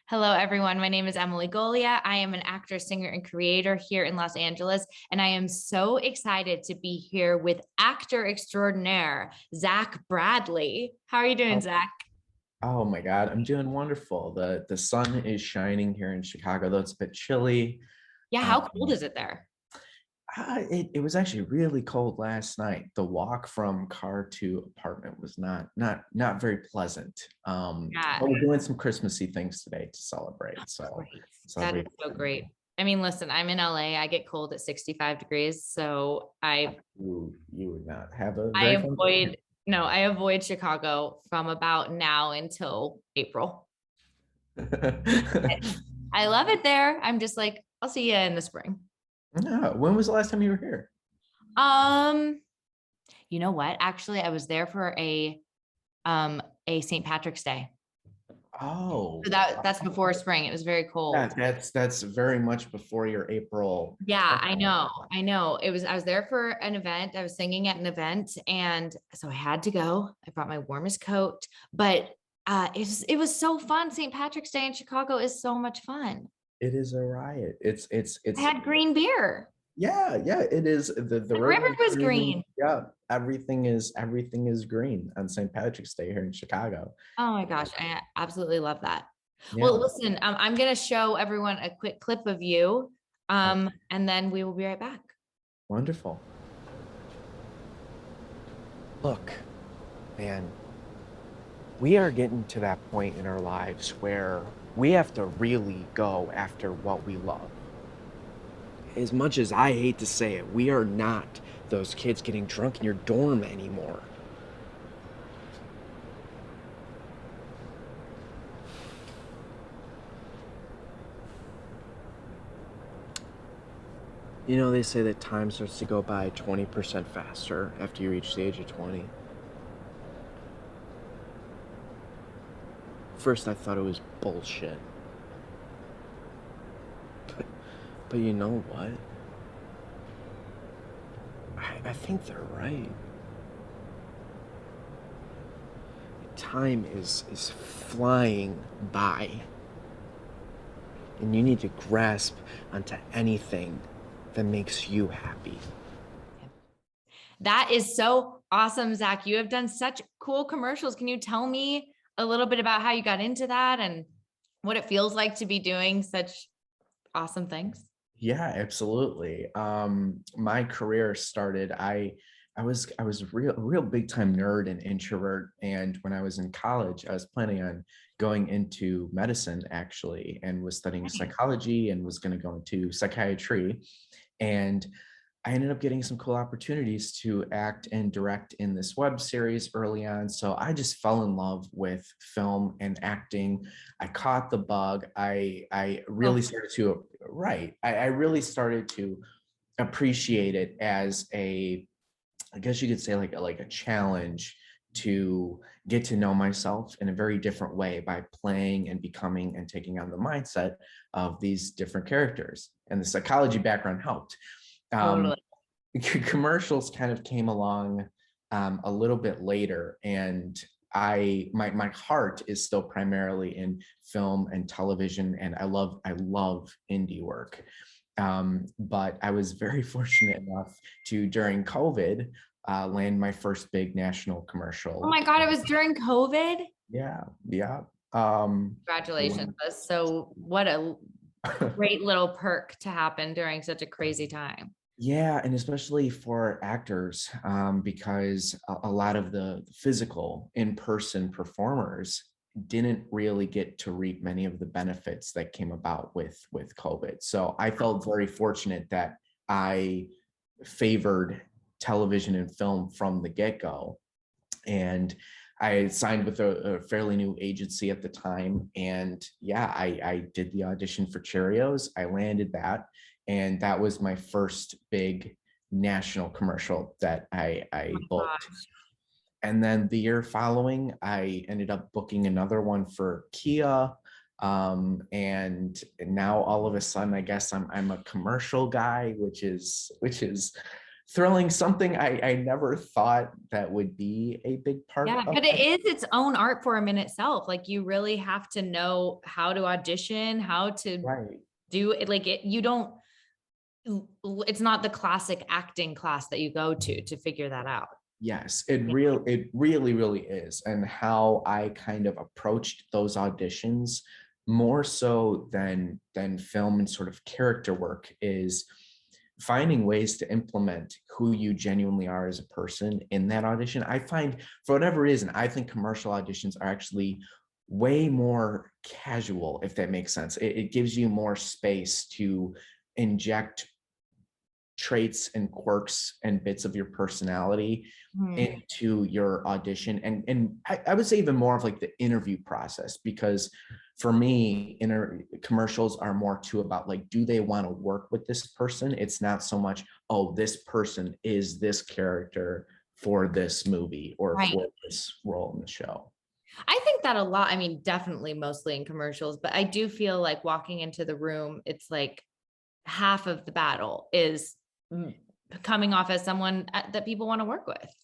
Hello, everyone. My name is Emily Golia. I am an actor, singer, and creator here in Los Angeles. And I am so excited to be here with actor extraordinaire, Zach Bradley. How are you doing, Oh, Zach? oh my God, I'm doing wonderful. The sun is shining here in Chicago, though it's a bit chilly. Yeah, how cold Um, is it there? it was actually really cold last night. The walk from car to apartment was not very pleasant. Yeah, But we're doing some Christmassy things today to celebrate. So great. That is celebrate. so great. I mean, listen, I'm in LA. I get cold at 65 degrees. So You would not have a I very fun avoid, no, I avoid Chicago from about now until April. time. I love it there. I'm just like, I'll see you in the spring. No, when was the last time you were here? Um, You know what? Actually, I was there for a St. Patrick's Day. Oh, So that's before spring. It was very yeah, cold. that's very much before your April Yeah, I know. turnaround. I know. I was there for an event. I was singing at an event and so I had to go. I brought my warmest coat, but it was so fun. St. Patrick's Day in Chicago is so much fun. It is a riot. It's it's I it's had green beer. yeah, it is. The The river river is was green. green. Yeah, everything is green on St. Patrick's Day here in Chicago. Oh my gosh, I absolutely love that. Well, Yeah, listen, I'm going to show everyone a quick clip of you, okay, and then we will be right back. wonderful. Look, man, we are getting to that point in our lives where we have to really go after what we love. As much as I hate to say it, we are not those kids getting drunk in your dorm anymore. You know, they say that time starts to go by 20% faster after you reach the age of 20. First, I thought it was bullshit. But you know what? I think they're right. Time is flying by, and you need to grasp onto anything that makes you happy. That is so awesome, Zach. You have done such cool commercials. Can you tell me a little bit about how you got into that and what it feels like to be doing such awesome things? Yeah, absolutely. My career started. I was a real big time nerd and introvert, and when I was in college, I was planning on going into medicine actually, and was studying Nice. psychology and was going to go into psychiatry, and I ended up getting some cool opportunities to act and direct in this web series early on. So I just fell in love with film and acting. I caught the bug. I Oh, really started to write. I really started to appreciate it as I guess you could say like a challenge to get to know myself in a very different way by playing and becoming and taking on the mindset of these different characters. And the psychology background helped. Um, totally. commercials kind of came along a little bit later, and my heart is still primarily in film and television, and I love indie work. But I was very fortunate enough to, during COVID, land my first big national Oh commercial. my God, it was during COVID. Yeah, yeah. Congratulations. That's so what a great little perk to happen during such a crazy time. Yeah, and especially for actors, because a lot of the physical in-person performers didn't really get to reap many of the benefits that came about with COVID. So I felt very fortunate that I favored television and film from the get-go. And I signed with a fairly new agency at the time. And yeah, I did the audition for Cheerios. I landed that. And that was my first big national commercial that Oh I my booked. gosh. And then the year following, I ended up booking another one for Kia. And now all of a sudden, I guess I'm a commercial guy, which is thrilling, something I never thought that would be a big part Yeah, of but it it. is its own art form in itself. Like you really have to know how to audition, how to Right. do it. Like you don't, it's not the classic acting class that you go to figure that out. Yes, it really, really is. And how I kind of approached those auditions more so than film and sort of character work is finding ways to implement who you genuinely are as a person in that audition. I find for whatever reason, I think commercial auditions are actually way more casual, if that makes sense. It gives you more space to inject traits and quirks and bits of your personality into your audition, and I would say even more of like the interview process, because for me commercials are more too about like, do they want to work with this person? It's not so much, oh, this person is this character for this movie or Right. for this role in the show. I think that a lot. I mean, definitely mostly in commercials, but I do feel like walking into the room, it's like half of the battle is coming off as someone that people want to work with.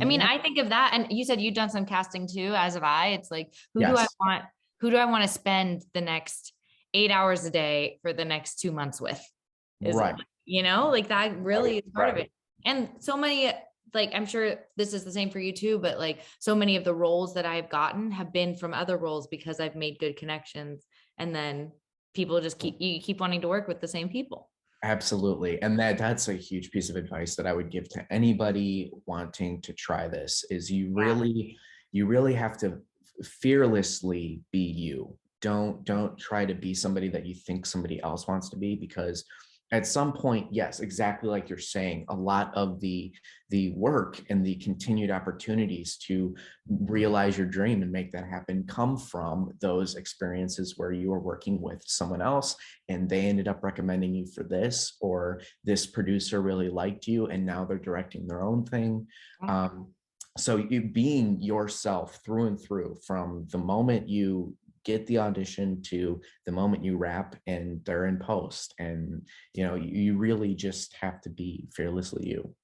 I mean, Yeah. I think of that. And you said you've done some casting too, as have I. It's like, Yes. who do I want to spend the next 8 hours a day for the next 2 months with? Is Right. like that really is part of Right. it. And so many, like, I'm sure this is the same for you too, but like so many of the roles that I've gotten have been from other roles because I've made good connections. And then people just keep wanting to work with the same people. Absolutely. And that's a huge piece of advice that I would give to anybody wanting to try this is you really have to fearlessly be you. Don't try to be somebody that you think somebody else wants to be, because at some point, yes, exactly like you're saying, a lot of the work and the continued opportunities to realize your dream and make that happen come from those experiences where you are working with someone else and they ended up recommending you for this, or this producer really liked you and now they're directing their own thing. So you being yourself through and through from the moment you get the audition to the moment you wrap and they're in post, and you really just have to be fearlessly you.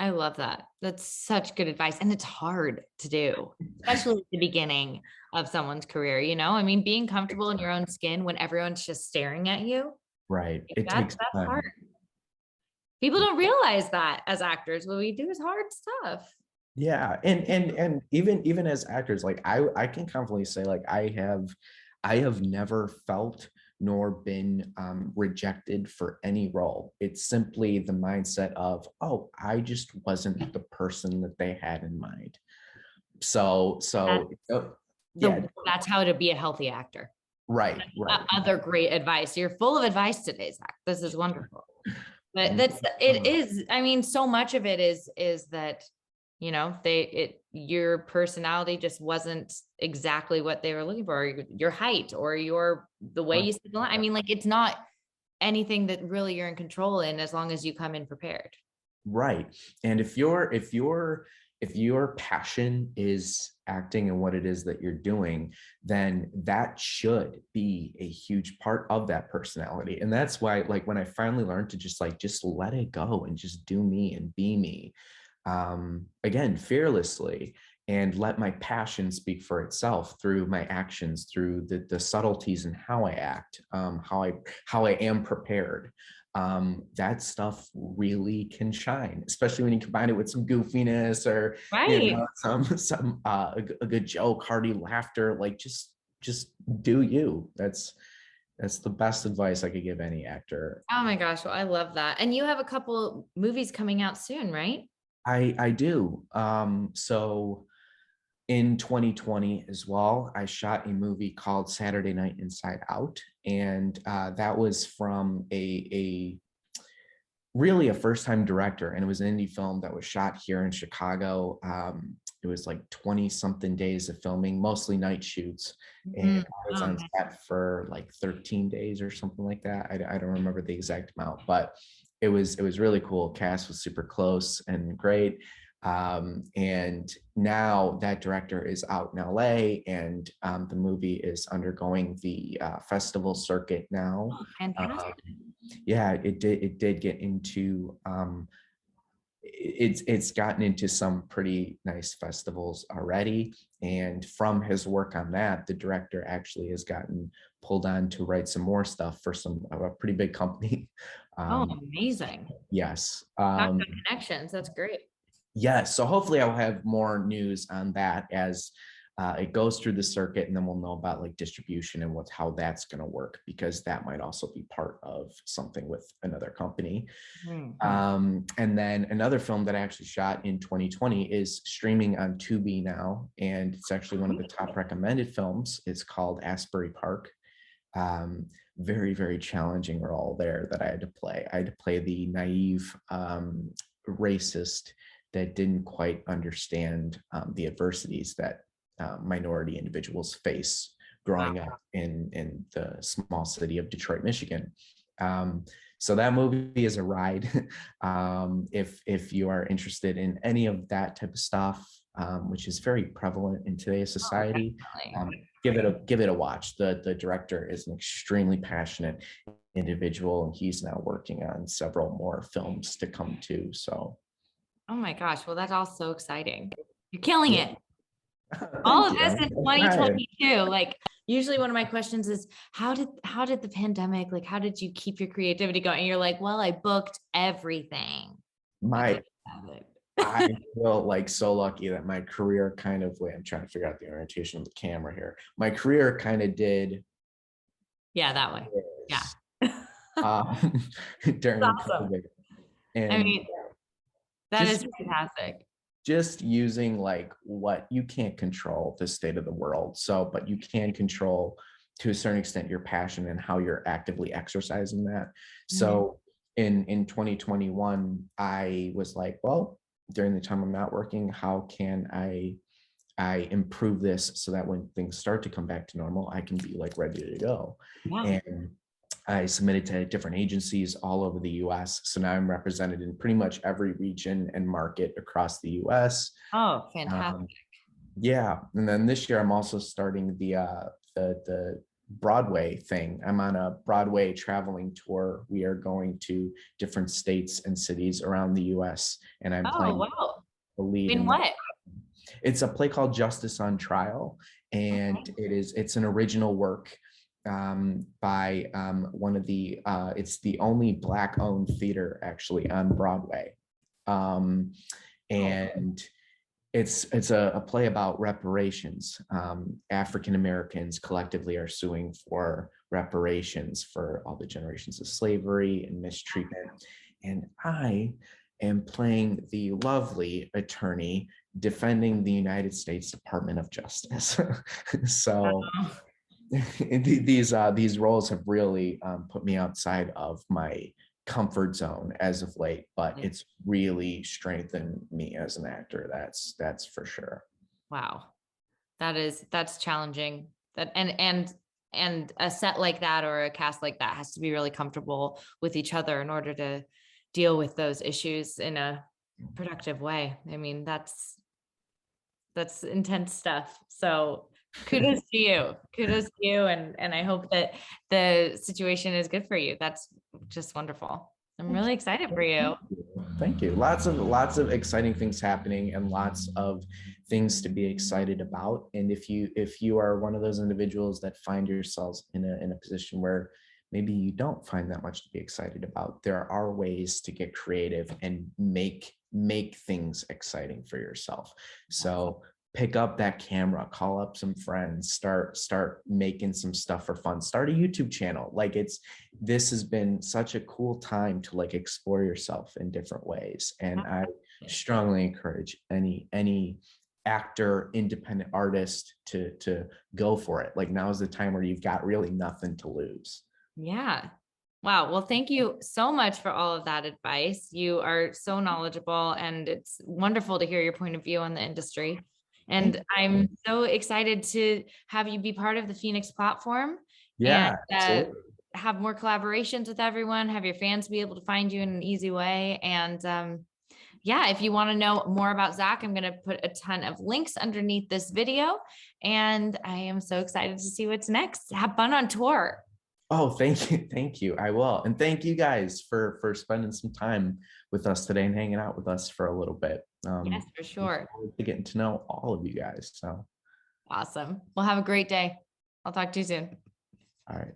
I love that. That's such good advice. And it's hard to do, especially at the beginning of someone's career. I mean, being comfortable in your own skin when everyone's just staring at you, Right. like, It takes that's time. hard. People don't realize that as actors, what we do is hard stuff. Yeah, and even as actors, like I can confidently say, like I have never felt nor been rejected for any role. It's simply the mindset of, oh, I just wasn't the person that they had in mind. So yeah, That's how to be a healthy actor. right. Other great advice. You're full of advice today, Zach. This is wonderful. But Mm. it is, I mean, so much of it is that, your personality just wasn't exactly what they were looking for, your height or the way you said the line. I mean, like, it's not anything that really you're in control in as long as you come in prepared. Right. And if your passion is acting and what it is that you're doing, then that should be a huge part of that personality. And that's why, like, when I finally learned to just let it go and just do me and be me, again, fearlessly, and let my passion speak for itself through my actions, through the subtleties and how I act, how I am prepared. That stuff really can shine, especially when you combine it with some goofiness or Right. some a good joke, hearty laughter. Like just do you. That's the best advice I could give any actor. Oh my gosh. Well, I love that. And you have a couple movies coming out soon, right? I do. So in 2020 as well, I shot a movie called Saturday Night Inside Out, and that was from a really a first-time director, and it was an indie film that was shot here in Chicago. It was like 20 something days of filming, mostly night shoots, and I was on set for like 13 days or something like that. I don't remember the exact amount, but it was really cool. Cast was super close and great. And now that director is out in LA, and the movie is undergoing the festival circuit now. Fantastic. Yeah, it did get into it's gotten into some pretty nice festivals already. And from his work on that, the director actually has gotten pulled on to write some more stuff for a pretty big company. Oh, amazing. Yes. Talk about connections. That's great. Yes. So hopefully I'll have more news on that as it goes through the circuit, and then we'll know about like distribution and how that's going to work, because that might also be part of something with another company. And then another film that I actually shot in 2020 is streaming on Tubi now, and it's actually one of the top recommended films. It's called Asbury Park. Very, very challenging role there that I had to play. I had to play the naive racist that didn't quite understand the adversities that minority individuals face growing up in the small city of Detroit, Michigan. So that movie is a ride. If you are interested in any of that type of stuff, which is very prevalent in today's society, give it a watch. The director is an extremely passionate individual, and he's now working on several more films to come too. So, oh my gosh, well, that's all so exciting. You're killing it. All of this in 2022. Like, usually one of my questions is, how did the pandemic, like, how did you keep your creativity going? And you're like, well, I booked everything. I feel like so lucky that my career kind of, I'm trying to figure out the orientation of the camera here. My career kind of did. Yeah, that way. Yeah. During COVID. And I mean, that is fantastic. Just using like what you can't control the state of the world. So, but you can control to a certain extent your passion and how you're actively exercising that. So in 2021, I was like, well, during the time I'm not working, how can I improve this so that when things start to come back to normal, I can be like ready to go. And I submitted to different agencies all over the US. So now I'm represented in pretty much every region and market across the US. Oh, fantastic. Yeah. And then this year I'm also starting the Broadway thing. I'm on a Broadway traveling tour. We are going to different states and cities around the US, and I'm playing the lead in what? It's a play called Justice on Trial, and it's an original work by one of the it's the only Black owned theater actually on Broadway, and it's a play about reparations. African Americans collectively are suing for reparations for all the generations of slavery and mistreatment, and I am playing the lovely attorney defending the United States Department of Justice. So these roles have really put me outside of my comfort zone as of late, but it's really strengthened me as an actor. That's for sure. Wow. That's challenging. That and a set like that or a cast like that has to be really comfortable with each other in order to deal with those issues in a productive way. I mean, that's intense stuff. So kudos to you. And I hope that the situation is good for you. That's just wonderful. I'm really excited for you. Thank you. Lots of exciting things happening, and lots of things to be excited about. And if you are one of those individuals that find yourselves in a position where maybe you don't find that much to be excited about, there are ways to get creative and make things exciting for yourself. So pick up that camera, call up some friends, start making some stuff for fun, start a YouTube channel. Like this has been such a cool time to like explore yourself in different ways. And I strongly encourage any actor, independent artist to go for it. Like, now is the time where you've got really nothing to lose. Yeah. Wow. Well, thank you so much for all of that advice. You are so knowledgeable, and it's wonderful to hear your point of view on the industry. And I'm so excited to have you be part of the FENIX platform. Yeah. And have more collaborations with everyone, have your fans be able to find you in an easy way. And yeah, if you want to know more about Zach, I'm going to put a ton of links underneath this video. And I am so excited to see what's next. Have fun on tour. Oh, thank you. Thank you. I will. And thank you guys for spending some time with us today and hanging out with us for a little bit. Yes, for Looking sure. forward to getting to know all of you guys. So, Awesome. Well, have a great day. I'll talk to you soon. all right.